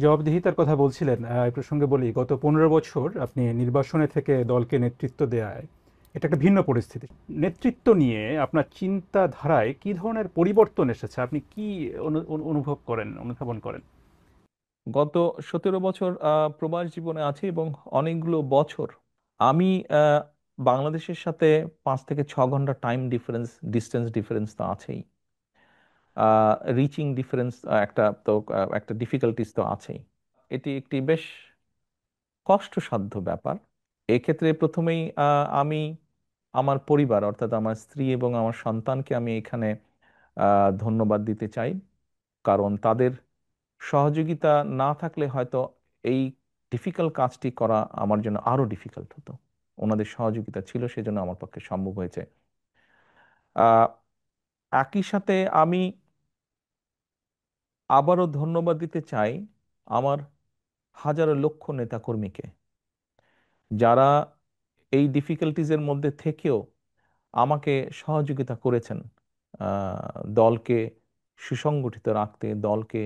জবাবদিহিতার কথা বলছিলেন, এই প্রসঙ্গে বলি, গত 15 বছর আপনি নির্বাসনে থেকে দলকে নেতৃত্ব দেওয়ায় এটা একটা ভিন্ন পরিস্থিতি। নেতৃত্ব নিয়ে আপনার চিন্তাধারায় কি ধরনের পরিবর্তন এসেছে, আপনি কি অনুভব করেন, অনুধাবন করেন? গত 17 বছর প্রবাস জীবনে আছি এবং অনেকগুলো বছর আমি আহ, বাংলাদেশের সাথে 5 থেকে 6 ঘন্টা টাইম ডিফারেন্স, ডিস্টেন্স ডিফারেন্স তো আছেই। রিচিং ডিফারেন্স একটা ডিফিকাল্টিস তো আছেই। এটি একটি বেশ কষ্টসাধ্য ব্যাপার। এক্ষেত্রে প্রথমেই আমি আমার পরিবার অর্থাৎ আমার স্ত্রী এবং আমার সন্তানকে আমি এখানে ধন্যবাদ দিতে চাই। কারণ তাদের সহযোগিতা না থাকলে হয়তো এই ডিফিকাল্ট কাজটি করা আমার জন্য আরো ডিফিকাল্ট হতো। ওনাদের সহযোগিতা ছিল, সেজন্য আমার পক্ষে সম্ভব হয়েছে। আহ, একই সাথে আমি আবারও ধন্যবাদ দিতে চাই আমার হাজারো লক্ষ নেতাকর্মীকে, যারা এই ডিফিকাল্টিজের মধ্যে থেকেও আমাকে সহযোগিতা করেছেন দলকে সুসংগঠিত রাখতে, দলকে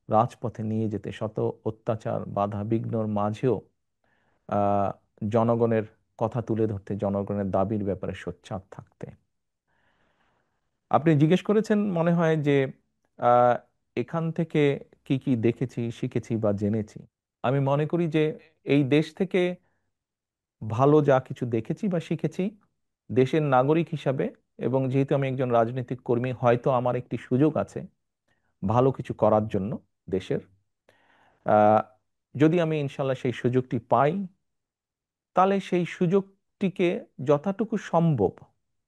রাজপথে নিয়ে যেতে, শত অত্যাচার বাধা বিঘ্নর মাঝেও আহ, জনগণের কথা তুলে ধরতে, জনগণের দাবির ব্যাপারে সোচ্চার থাকতে। আপনি জিজ্ঞেস করেছেন মনে হয় যে আহ, এখান থেকে কি কি দেখেছি, শিখেছি বা জেনেছি। আমি মনে করি যে এই দেশ থেকে ভালো যা কিছু দেখেছি বা শিখেছি দেশের নাগরিক হিসাবে, এবং যেহেতু আমি একজন রাজনৈতিক কর্মী, হয়তো আমার একটি সুযোগ আছে ভালো কিছু করার জন্য দেশের। আহ, যদি আমি ইনশাল্লাহ সেই সুযোগটি পাই, তাহলে সেই সুযোগটিকে যতটুকু সম্ভব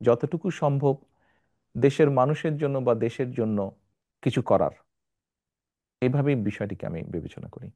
যতটুকু সম্ভব দেশের মানুষের জন্য বা দেশের জন্য কিছু করার, এভাবেই বিষয়টিকে আমি বিবেচনা করি।